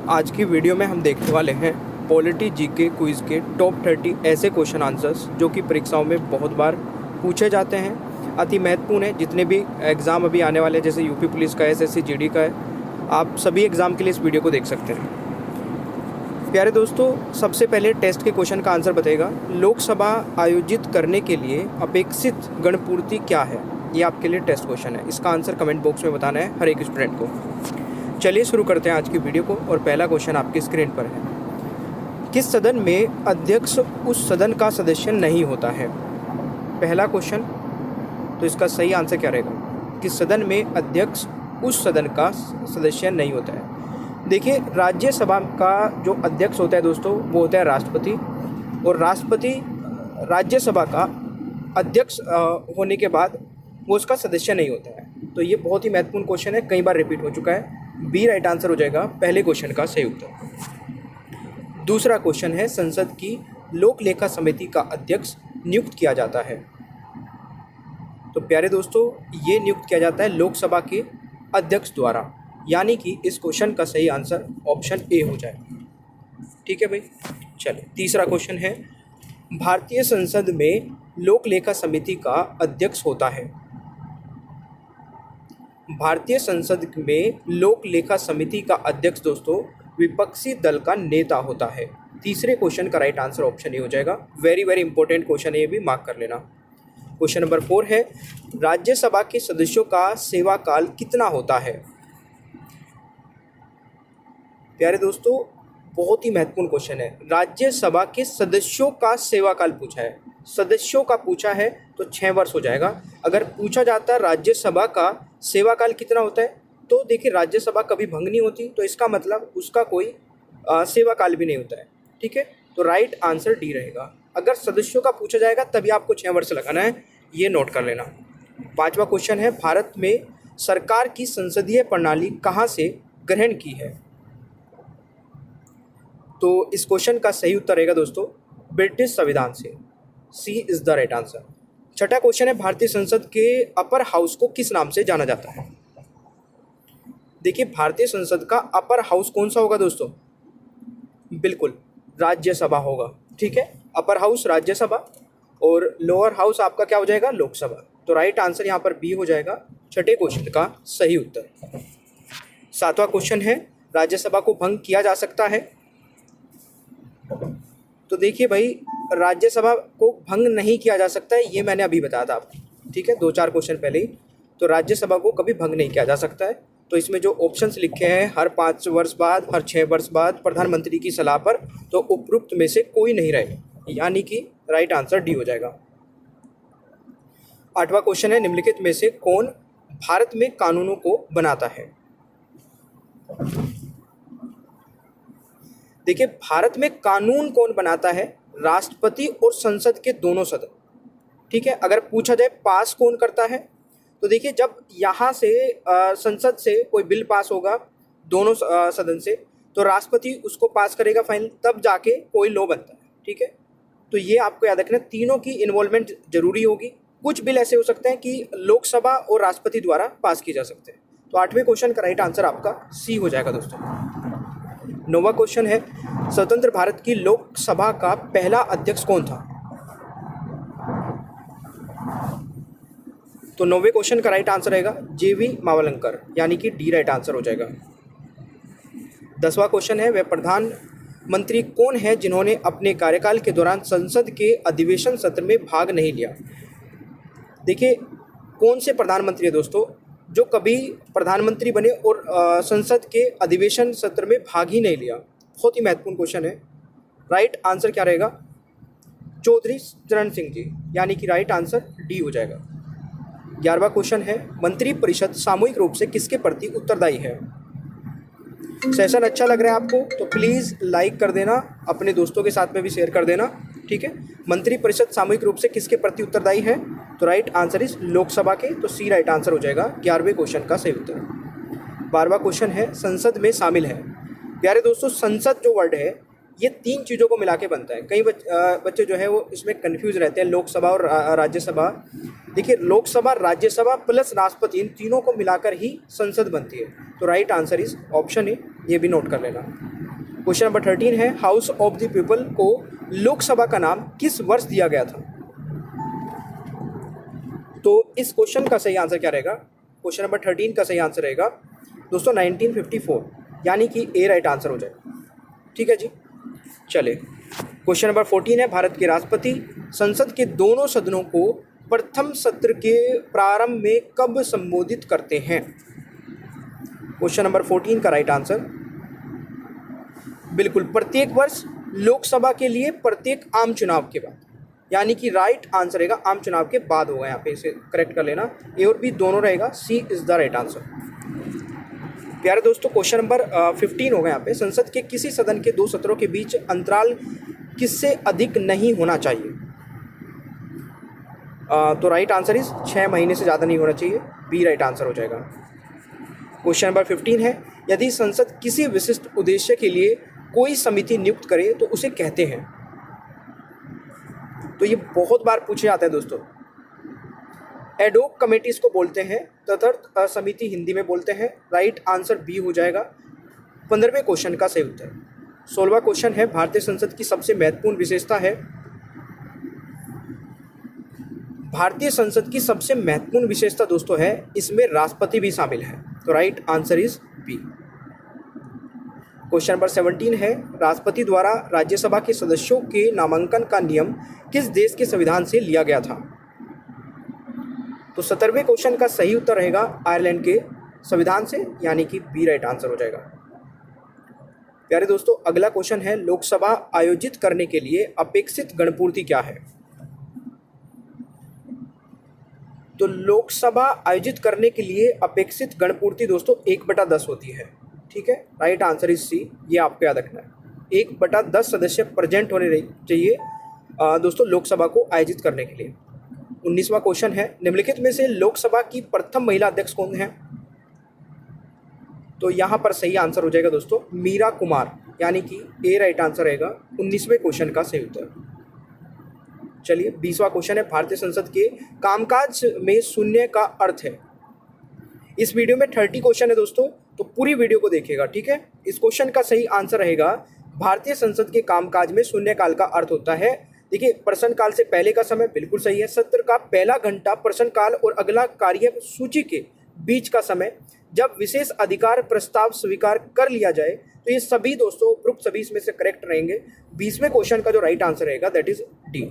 आज की वीडियो में हम देखने वाले हैं पॉलिटी जीके क्विज़ के टॉप 30 ऐसे क्वेश्चन आंसर्स जो कि परीक्षाओं में बहुत बार पूछे जाते हैं, अति महत्वपूर्ण है। जितने भी एग्ज़ाम अभी आने वाले हैं, जैसे यूपी पुलिस का, एसएससी जीडी का है, आप सभी एग्ज़ाम के लिए इस वीडियो को देख सकते हैं। प्यारे दोस्तों, सबसे पहले टेस्ट के क्वेश्चन का आंसर बताइएगा। लोकसभा आयोजित करने के लिए अपेक्षित गणपूर्ति क्या है? ये आपके लिए टेस्ट क्वेश्चन है। इसका आंसर कमेंट बॉक्स में बताना है हर एक स्टूडेंट को। चलिए शुरू करते हैं आज की वीडियो को। और पहला क्वेश्चन आपकी स्क्रीन पर है। किस सदन में अध्यक्ष उस सदन का सदस्य नहीं होता है? पहला क्वेश्चन, तो इसका सही आंसर क्या रहेगा? किस सदन में अध्यक्ष उस सदन का सदस्य नहीं होता है? देखिए, राज्यसभा का जो अध्यक्ष होता है दोस्तों, वो होता है राष्ट्रपति। और राष्ट्रपति राज्यसभा का अध्यक्ष होने के बाद वो उसका सदस्य नहीं होता है। तो ये बहुत ही महत्वपूर्ण क्वेश्चन है, कई बार रिपीट हो चुका है। बी राइट आंसर हो जाएगा पहले क्वेश्चन का सही उत्तर। दूसरा क्वेश्चन है, संसद की लोक लेखा समिति का अध्यक्ष नियुक्त किया जाता है। तो प्यारे दोस्तों, ये नियुक्त किया जाता है लोकसभा के अध्यक्ष द्वारा, यानी कि इस क्वेश्चन का सही आंसर ऑप्शन ए हो जाएगा। ठीक है भाई, चलिए तीसरा क्वेश्चन है, भारतीय संसद में लोक लेखा समिति का अध्यक्ष होता है। भारतीय संसद में लोक लेखा समिति का अध्यक्ष दोस्तों विपक्षी दल का नेता होता है। तीसरे क्वेश्चन का राइट आंसर ऑप्शन ए हो जाएगा। वेरी वेरी इंपॉर्टेंट क्वेश्चन है, ये भी मार्क कर लेना। क्वेश्चन नंबर 4 है, राज्यसभा के सदस्यों का सेवा काल कितना होता है? प्यारे दोस्तों, बहुत ही महत्वपूर्ण क्वेश्चन है। राज्यसभा के सदस्यों का सेवा काल पूछा है, सदस्यों का पूछा है तो 6 वर्ष हो जाएगा। अगर पूछा जाता है राज्यसभा का सेवा काल कितना होता है, तो देखिए राज्यसभा कभी भंग नहीं होती, तो इसका मतलब उसका कोई सेवा काल भी नहीं होता है। ठीक है, तो राइट आंसर डी रहेगा। अगर सदस्यों का पूछा जाएगा तभी आपको 6 वर्ष लगाना है, ये नोट कर लेना। 5वां क्वेश्चन है, भारत में सरकार की संसदीय प्रणाली कहाँ से ग्रहण की है? तो इस क्वेश्चन का सही उत्तर रहेगा दोस्तों ब्रिटिश संविधान से। सी इज द राइट आंसर। छठा क्वेश्चन है, भारतीय संसद के अपर हाउस को किस नाम से जाना जाता है? देखिए, भारतीय संसद का अपर हाउस कौन सा होगा दोस्तों? बिल्कुल राज्यसभा होगा। ठीक है, अपर हाउस राज्यसभा और लोअर हाउस आपका क्या हो जाएगा? लोकसभा। तो राइट आंसर यहाँ पर बी हो जाएगा छठे क्वेश्चन का सही उत्तर। 7वां क्वेश्चन है, राज्यसभा को भंग किया जा सकता है? तो देखिए भाई, राज्यसभा को भंग नहीं किया जा सकता है, ये मैंने अभी बताया था आपको। ठीक है, 2-4 क्वेश्चन पहले ही। तो राज्यसभा को कभी भंग नहीं किया जा सकता है। तो इसमें जो ऑप्शंस लिखे हैं, हर 5 वर्ष बाद, हर 6 वर्ष बाद, प्रधानमंत्री की सलाह पर, तो उपरोक्त में से कोई नहीं रहेगा, यानी कि राइट आंसर डी हो जाएगा। 8वां क्वेश्चन है, निम्नलिखित में से कौन भारत में कानूनों को बनाता है? देखिए, भारत में कानून कौन बनाता है? राष्ट्रपति और संसद के दोनों सदन। ठीक है, अगर पूछा जाए पास कौन करता है, तो देखिए जब यहाँ से संसद से कोई बिल पास होगा दोनों सदन से, तो राष्ट्रपति उसको पास करेगा फाइनल, तब जाके कोई लॉ बनता है। ठीक है, तो ये आपको याद रखना, तीनों की इन्वॉल्वमेंट जरूरी होगी। कुछ बिल ऐसे हो सकते हैं कि लोकसभा और राष्ट्रपति द्वारा पास किए जा सकते हैं। तो 8वें क्वेश्चन का राइट आंसर आपका सी हो जाएगा दोस्तों। 9वां क्वेश्चन है, स्वतंत्र भारत की लोकसभा का पहला अध्यक्ष कौन था? तो 9वें क्वेश्चन का राइट आंसर रहेगा जेवी मावलंकर, यानी कि डी राइट आंसर हो जाएगा। 10वां क्वेश्चन है, वह प्रधानमंत्री कौन है जिन्होंने अपने कार्यकाल के दौरान संसद के अधिवेशन सत्र में भाग नहीं लिया? देखिए, कौन से प्रधानमंत्री है दोस्तों जो कभी प्रधानमंत्री बने और संसद के अधिवेशन सत्र में भाग ही नहीं लिया? बहुत ही महत्वपूर्ण क्वेश्चन है। राइट आंसर क्या रहेगा? चौधरी चरण सिंह जी, यानी कि राइट आंसर डी हो जाएगा। 11वां क्वेश्चन है, मंत्रिपरिषद सामूहिक रूप से किसके प्रति उत्तरदायी है? सेशन अच्छा लग रहा है आपको तो प्लीज़ लाइक कर देना, अपने दोस्तों के साथ में भी शेयर कर देना। ठीक है, मंत्रिपरिषद सामूहिक रूप से किसके प्रति उत्तरदायी है? तो राइट आंसर इस लोकसभा के, तो सी राइट आंसर हो जाएगा 11वें क्वेश्चन का सही उत्तर। 12वां क्वेश्चन है, संसद में शामिल है। प्यारे दोस्तों, संसद जो वर्ड है ये 3 चीज़ों को मिला के बनता है। कई बच्चे जो है वो इसमें कन्फ्यूज रहते हैं, लोकसभा और राज्यसभा। देखिए, लोकसभा, राज्यसभा प्लस राष्ट्रपति, इन तीनों को मिलाकर ही संसद बनती है। तो right answer is option A, ये भी नोट कर लेना। क्वेश्चन नंबर 13 है हाउस ऑफ द पीपल को लोकसभा का नाम किस वर्ष दिया गया था? तो इस क्वेश्चन का सही आंसर क्या रहेगा? क्वेश्चन नंबर 13 का सही आंसर रहेगा दोस्तों 1954, यानी कि ए राइट आंसर हो जाएगा। ठीक है जी, चलिए क्वेश्चन नंबर 14 है भारत के राष्ट्रपति संसद के दोनों सदनों को प्रथम सत्र के प्रारंभ में कब संबोधित करते हैं? क्वेश्चन नंबर 14 का राइट आंसर बिल्कुल प्रत्येक वर्ष लोकसभा के लिए प्रत्येक आम चुनाव के बाद, यानी कि राइट आंसर रहेगा आम चुनाव के बाद होगा। यहाँ पे इसे करेक्ट कर लेना, ए और बी दोनों रहेगा, सी इज द राइट आंसर। प्यारे दोस्तों क्वेश्चन नंबर 15 होगा यहाँ पे संसद के किसी सदन के 2 सत्रों के बीच अंतराल किससे अधिक नहीं होना चाहिए? तो राइट आंसर इज 6 महीने से ज़्यादा नहीं होना चाहिए, बी राइट आंसर हो जाएगा। क्वेश्चन नंबर 15 है यदि संसद किसी विशिष्ट उद्देश्य के लिए कोई समिति नियुक्त करे तो उसे कहते हैं? तो ये बहुत बार पूछे जाते हैं दोस्तों। एडोक कमेटीज को बोलते हैं, तदर्थ समिति हिंदी में बोलते हैं। राइट आंसर बी हो जाएगा 15वें क्वेश्चन का सही उत्तर। 16वां क्वेश्चन है भारतीय संसद की सबसे महत्वपूर्ण विशेषता है। भारतीय संसद की सबसे महत्वपूर्ण विशेषता दोस्तों है इसमें राष्ट्रपति भी शामिल है, तो right answer is B. Question number 17 है राष्ट्रपति द्वारा राज्यसभा के सदस्यों के नामांकन का नियम किस देश के संविधान से लिया गया था? तो 17वें क्वेश्चन का सही उत्तर रहेगा आयरलैंड के संविधान से, यानी कि बी राइट आंसर हो जाएगा। प्यारे दोस्तों अगला क्वेश्चन है लोकसभा आयोजित करने के लिए अपेक्षित गणपूर्ति क्या है? तो लोकसभा आयोजित करने के लिए अपेक्षित गणपूर्ति दोस्तों 1/10 होती है। ठीक है, राइट आंसर इज सी, ये आपको याद रखना है। 1/10 सदस्य प्रेजेंट होने चाहिए दोस्तों लोकसभा को आयोजित करने के लिए। 19वां क्वेश्चन है निम्नलिखित में से लोकसभा की प्रथम महिला अध्यक्ष कौन है? तो यहाँ पर सही आंसर हो जाएगा दोस्तों मीरा कुमार, यानी कि ए राइट आंसर रहेगा 19वें क्वेश्चन का सही उत्तर। चलिए 20वां क्वेश्चन है भारतीय संसद के कामकाज में शून्य का अर्थ है। इस वीडियो में 30 क्वेश्चन है दोस्तों, तो पूरी वीडियो को देखिएगा। ठीक है, इस क्वेश्चन का सही आंसर रहेगा भारतीय संसद के कामकाज में शून्यकाल का अर्थ होता है। देखिए प्रश्नकाल से पहले का समय बिल्कुल सही है, सत्र का पहला घंटा प्रश्नकाल और अगला कार्य सूची के बीच का समय, जब विशेष अधिकार प्रस्ताव स्वीकार कर लिया जाए। तो ये सभी दोस्तों उपरोक्त सभी इसमें से करेक्ट रहेंगे। 20वें क्वेश्चन का जो राइट आंसर रहेगा दैट इज डी।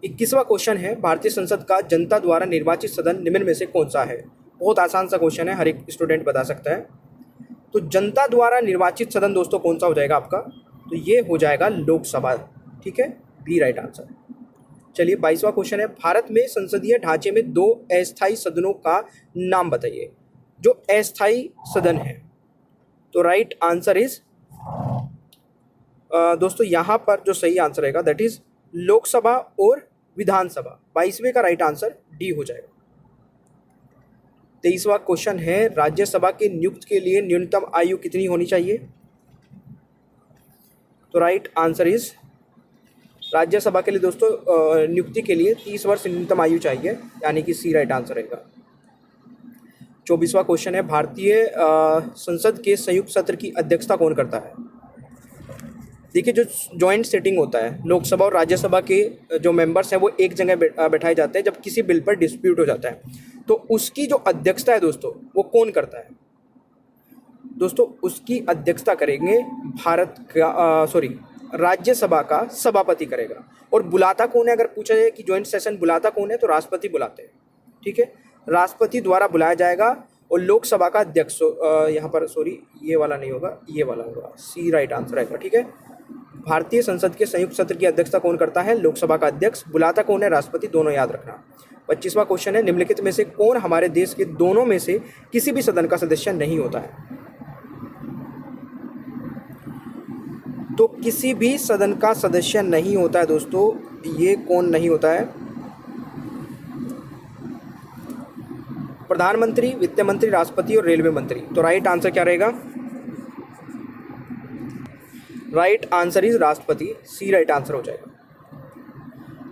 21वां क्वेश्चन है भारतीय संसद का जनता द्वारा निर्वाचित सदन निम्न में से कौन सा है? बहुत आसान सा क्वेश्चन है, हर एक स्टूडेंट बता सकता है। तो जनता द्वारा निर्वाचित सदन दोस्तों कौन सा हो जाएगा आपका? तो ये हो जाएगा लोकसभा। ठीक है, बी राइट आंसर। चलिए 22वां क्वेश्चन है भारत में संसदीय ढांचे में 2 अस्थायी सदनों का नाम बताइए जो अस्थायी सदन है। तो राइट आंसर इज दोस्तों यहाँ पर जो सही आंसर रहेगा दैट इज लोकसभा और विधानसभा। 22वें का राइट आंसर डी हो जाएगा। 23वां क्वेश्चन है राज्यसभा के नियुक्त के लिए न्यूनतम आयु कितनी होनी चाहिए? तो राइट आंसर इज राज्यसभा के लिए दोस्तों नियुक्ति के लिए 30 वर्ष न्यूनतम आयु चाहिए, यानी कि सी राइट आंसर रहेगा। 24वां क्वेश्चन है भारतीय संसद के संयुक्त सत्र की अध्यक्षता कौन करता है? देखिए जो जॉइंट सिटिंग होता है, लोकसभा और राज्यसभा के जो मेंबर्स हैं वो एक जगह बैठाए जाते हैं जब किसी बिल पर डिस्प्यूट हो जाता है, तो उसकी जो अध्यक्षता है दोस्तों वो कौन करता है? दोस्तों उसकी अध्यक्षता करेंगे राज्यसभा का सभापति करेगा। और बुलाता कौन है? अगर पूछा जाए कि जॉइंट सेशन बुलाता कौन है, तो राष्ट्रपति बुलाते हैं। ठीक है, राष्ट्रपति द्वारा बुलाया जाएगा। और लोकसभा का अध्यक्ष यहाँ पर ये वाला नहीं होगा, ये वाला होगा, सी राइट आंसर रहेगा। ठीक है, भारतीय संसद के संयुक्त सत्र की अध्यक्षता कौन करता है? लोकसभा का अध्यक्ष। बुलाता कौन है? राष्ट्रपति। दोनों याद रखना। 25वां क्वेश्चन है निम्नलिखित में से कौन हमारे देश के दोनों में से किसी भी सदन का सदस्य नहीं होता है? तो किसी भी सदन का सदस्य नहीं होता है दोस्तों, ये कौन नहीं होता है? प्रधानमंत्री, वित्त मंत्री, राष्ट्रपति और रेलवे मंत्री। तो राइट आंसर क्या रहेगा? राइट आंसर इज राष्ट्रपति, सी राइट आंसर हो जाएगा।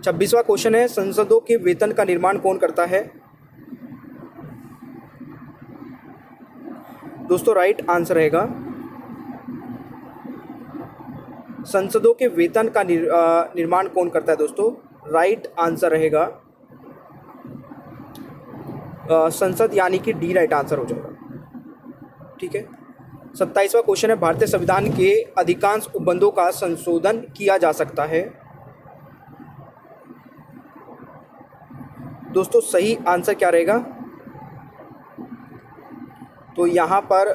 26वां क्वेश्चन है संसदों के वेतन का निर्माण कौन करता है? दोस्तों राइट आंसर रहेगा संसदों के वेतन का निर्माण कौन करता है दोस्तों? राइट आंसर रहेगा संसद, यानी कि डी राइट आंसर हो जाएगा। ठीक है। 27वां क्वेश्चन है, भारतीय संविधान के अधिकांश उपबंधों का संशोधन किया जा सकता है। दोस्तों सही आंसर क्या रहेगा? तो यहाँ पर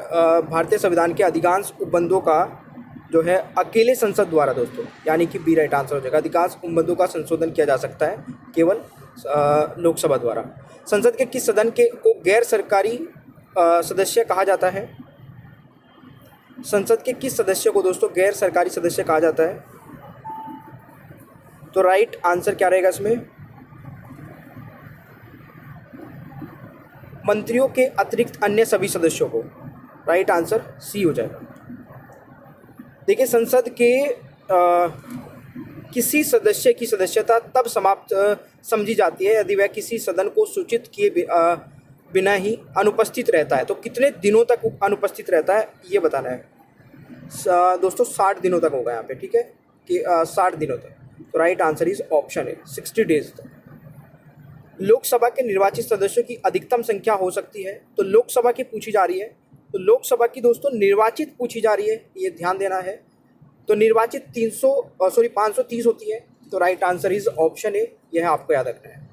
भारतीय संविधान के अधिकांश उपबंधों का जो है अकेले संसद द्वारा दोस्तों, यानी कि बी राइट आंसर हो जाएगा। अधिकांश उपबंधों का संशोधन किया जा सकता है केवल लोकसभा द्वारा। संसद के किस सदन के को गैर सरकारी सदस्य कहा जाता है? संसद के किस सदस्य को दोस्तों गैर सरकारी सदस्य कहा जाता है? तो राइट आंसर क्या रहेगा इसमें? मंत्रियों के अतिरिक्त अन्य सभी सदस्यों को। राइट आंसर सी हो जाएगा। देखिए, संसद के किसी सदस्य की सदस्यता तब समाप्त समझी जाती है यदि वह किसी सदन को सूचित किए बिना ही अनुपस्थित रहता है। तो कितने दिनों तक अनुपस्थित रहता है ये बताना है दोस्तों। 60 दिनों तक होगा यहाँ पे। ठीक है कि 60 दिनों तक। तो राइट आंसर इज ऑप्शन है 60 डेज तक। लोकसभा के निर्वाचित सदस्यों की अधिकतम संख्या हो सकती है। तो लोकसभा की पूछी जा रही है, तो लोकसभा की दोस्तों निर्वाचित पूछी जा रही है, ये ध्यान देना है। तो निर्वाचित 530 होती है। तो right answer is option A, यह आपको याद रखना है।